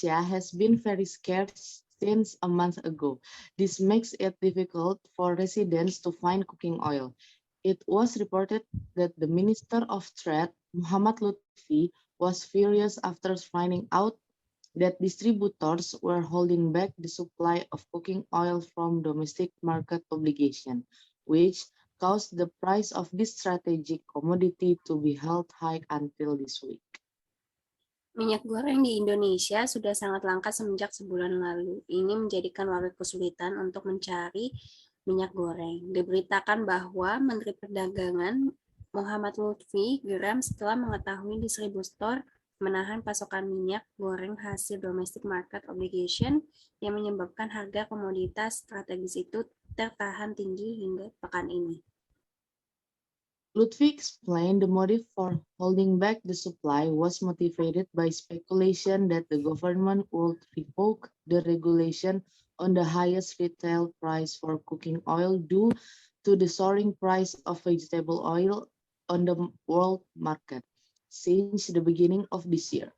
Malaysia has been very scarce since a month ago. This makes it difficult for residents to find cooking oil. It was reported that the Minister of Trade, Muhammad Lutfi, was furious after finding out that distributors were holding back the supply of cooking oil from domestic market obligation, which caused the price of this strategic commodity to be held high until this week. Minyak goreng di Indonesia sudah sangat langka semenjak sebulan lalu. Ini menjadikan warga kesulitan untuk mencari minyak goreng. Diberitakan bahwa Menteri Perdagangan Muhammad Lutfi geram setelah mengetahui distributor menahan pasokan minyak goreng hasil domestic market obligation yang menyebabkan harga komoditas strategis itu tertahan tinggi hingga pekan ini. Lutfi explained the motive for holding back the supply was motivated by speculation that the government would revoke the regulation on the highest retail price for cooking oil due to the soaring price of vegetable oil on the world market since the beginning of this year.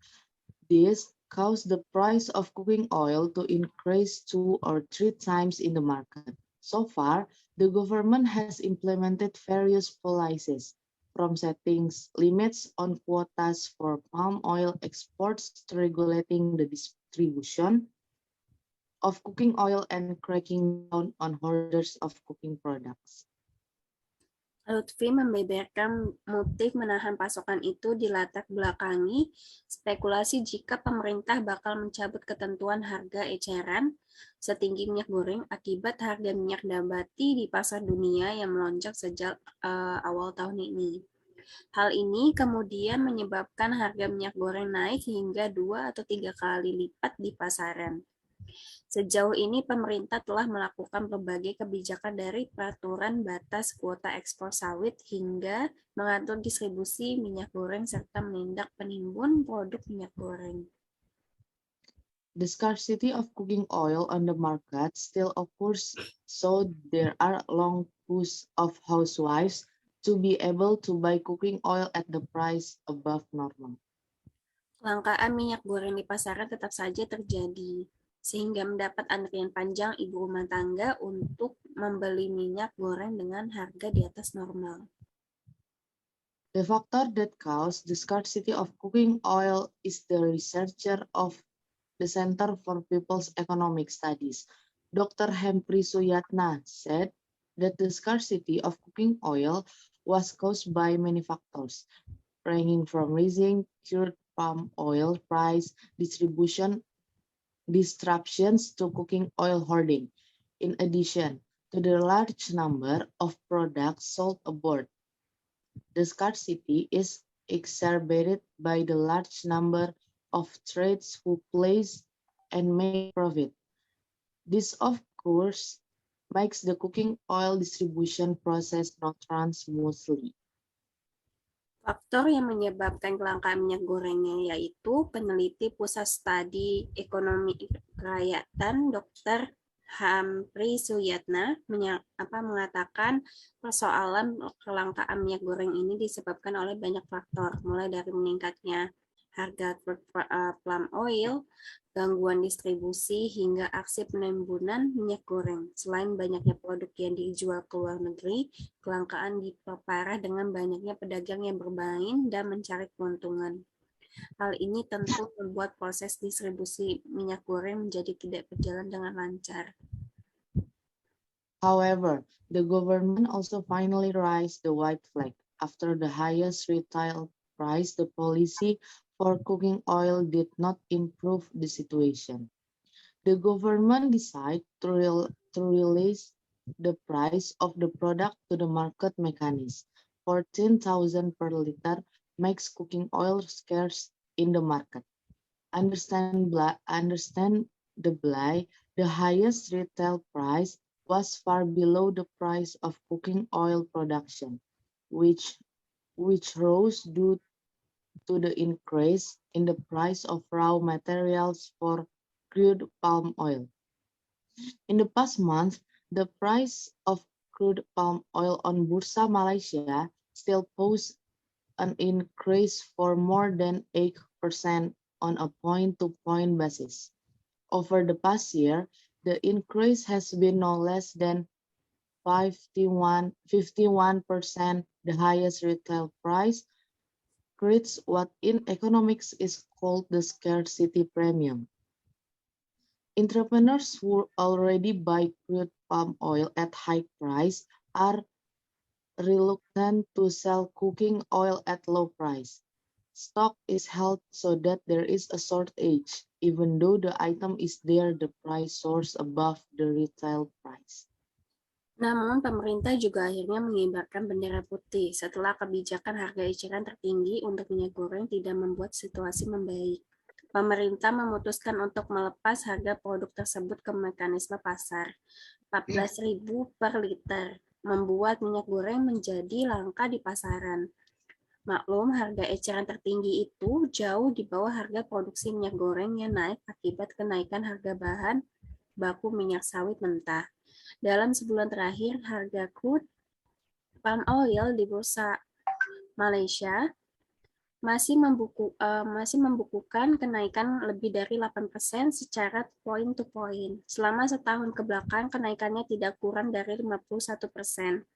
This caused the price of cooking oil to increase 2 or 3 times in the market. So far, the government has implemented various policies, from setting limits on quotas for palm oil exports to regulating the distribution of cooking oil and cracking down on hoarders of cooking products. Lutfi membeberkan motif menahan pasokan itu dilatar belakangi spekulasi jika pemerintah bakal mencabut ketentuan harga eceran setinggi minyak goreng akibat harga minyak nabati di pasar dunia yang melonjak sejak awal tahun ini. Hal ini kemudian menyebabkan harga minyak goreng naik hingga 2 atau 3 kali lipat di pasaran. Sejauh ini pemerintah telah melakukan berbagai kebijakan dari peraturan batas kuota ekspor sawit hingga mengatur distribusi minyak goreng serta menindak penimbun produk minyak goreng. The scarcity of cooking oil on the market still occurs, so there are long queues of housewives to be able to buy cooking oil at the price above normal. Kelangkaan minyak goreng di pasaran tetap saja terjadi, sehingga mendapat antrian panjang ibu rumah tangga untuk membeli minyak goreng dengan harga di atas normal. The factor that caused the scarcity of cooking oil is the researcher of the Center for People's Economic Studies, Dr. Hempri Suyatna, said that the scarcity of cooking oil was caused by many factors, ranging from rising cured palm oil price, disruptions to cooking oil hoarding, in addition to the large number of products sold abroad. The scarcity is exacerbated by the large number of trades who place and make profit. This, of course, makes the cooking oil distribution process not run smoothly. Faktor yang menyebabkan kelangkaan minyak gorengnya yaitu peneliti Pusat Studi Ekonomi Kerakyatan Dr. Hempri Suyatna mengatakan persoalan kelangkaan minyak goreng ini disebabkan oleh banyak faktor, mulai dari meningkatnya harga palm oil, gangguan distribusi, hingga aksi penimbunan minyak goreng. Selain banyaknya produk yang dijual ke luar negeri, kelangkaan diperparah dengan banyaknya pedagang yang bermain dan mencari keuntungan. Hal ini tentu membuat proses distribusi minyak goreng menjadi tidak berjalan dengan lancar. However, the government also finally raised the white flag. After the highest retail price, the policy for cooking oil did not improve the situation. The government decided to release the price of the product to the market mechanism. 14,000 per liter makes cooking oil scarce in the market. Understandably, the highest retail price was far below the price of cooking oil production, which rose due to the increase in the price of raw materials for crude palm oil. In the past month, the price of crude palm oil on Bursa Malaysia still posed an increase for more than 8% on a point-to-point basis. Over the past year, the increase has been no less than 51% the highest retail price, creates what in economics is called the scarcity premium. Entrepreneurs who already buy crude palm oil at high price are reluctant to sell cooking oil at low price. Stock is held so that there is a shortage, even though the item is there the price soars above the retail price. Namun, pemerintah juga akhirnya mengibarkan bendera putih setelah kebijakan harga eceran tertinggi untuk minyak goreng tidak membuat situasi membaik. Pemerintah memutuskan untuk melepas harga produk tersebut ke mekanisme pasar, 14.000 per liter, membuat minyak goreng menjadi langka di pasaran. Maklum, harga eceran tertinggi itu jauh di bawah harga produksi minyak goreng yang naik akibat kenaikan harga bahan baku minyak sawit mentah. Dalam sebulan terakhir, harga crude palm oil di bursa Malaysia masih membukukan kenaikan lebih dari 8% secara point to point. Selama setahun ke belakang, kenaikannya tidak kurang dari 51%.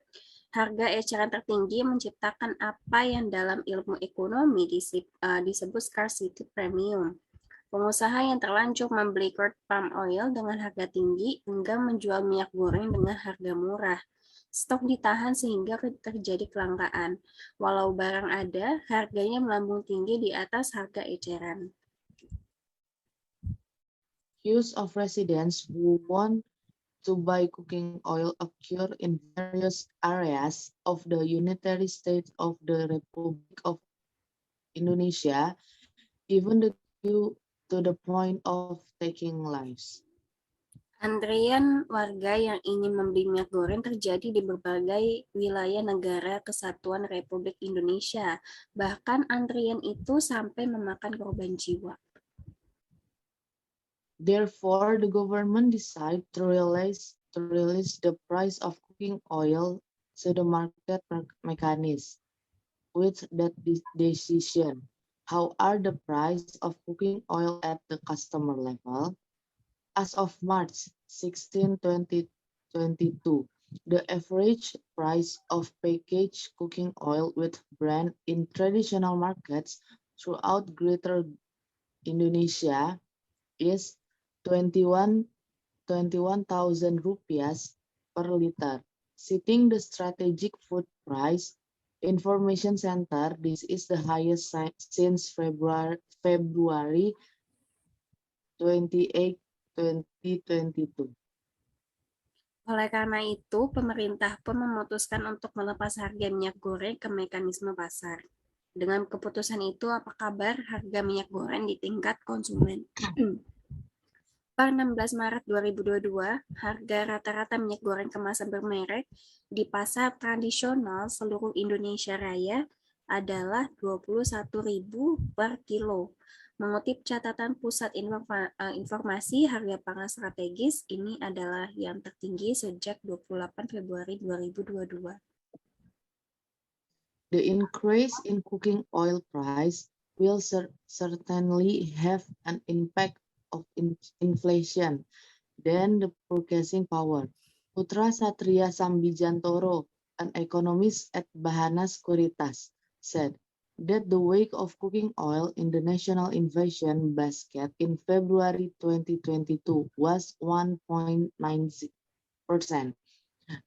Harga eceran tertinggi menciptakan apa yang dalam ilmu ekonomi disebut scarcity premium. Pengusaha yang terlanjur membeli crude palm oil dengan harga tinggi enggan menjual minyak goreng dengan harga murah. Stok ditahan sehingga terjadi kelangkaan. Walau barang ada, harganya melambung tinggi di atas harga eceran. Queues of residents who want to buy cooking oil occur in various areas of the unitary state of the Republic of Indonesia, even the queue to the point of taking lives. Antrean warga yang ingin membeli minyak goreng terjadi di berbagai wilayah negara kesatuan Republik Indonesia. Bahkan antrian itu sampai memakan korban jiwa. Therefore, the government decided to release the price of cooking oil to the market mechanism. With that decision, how are the price of cooking oil at the customer level? As of March 16, 2022, the average price of packaged cooking oil with brand in traditional markets throughout Greater Indonesia is 21,000 rupiahs per liter. Citing the Strategic Food Price Information Center, this is the highest since February 28, 2022. Oleh karena itu, pemerintah pun memutuskan untuk melepas harga minyak goreng ke mekanisme pasar. Dengan keputusan itu, apa kabar harga minyak goreng di tingkat konsumen? Per 16 Maret 2022, harga rata-rata minyak goreng kemasan bermerek di pasar tradisional seluruh Indonesia Raya adalah 21.000 per kilo. Mengutip catatan Pusat Informasi Harga Pangan Strategis, ini adalah yang tertinggi sejak 28 Februari 2022. The increase in cooking oil price will certainly have an impact of inflation than the purchasing power. Putra Satria Sambijantoro, an economist at Bahana Sekuritas, said that the weight of cooking oil in the national inflation basket in February 2022 was 1.90%.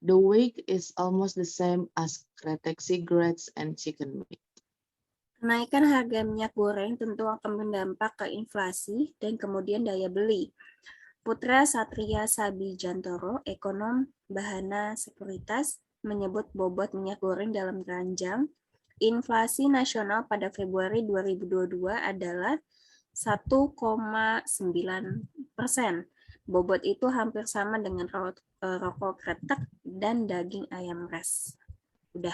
The weight is almost the same as kretek cigarettes and chicken meat. Kenaikan harga minyak goreng tentu akan berdampak ke inflasi dan kemudian daya beli. Putra Satria Sabijantoro, ekonom Bahana Sekuritas, menyebut bobot minyak goreng dalam keranjang. Inflasi nasional pada Februari 2022 adalah 1,9%. Bobot itu hampir sama dengan rokok kretek dan daging ayam ras. Udah.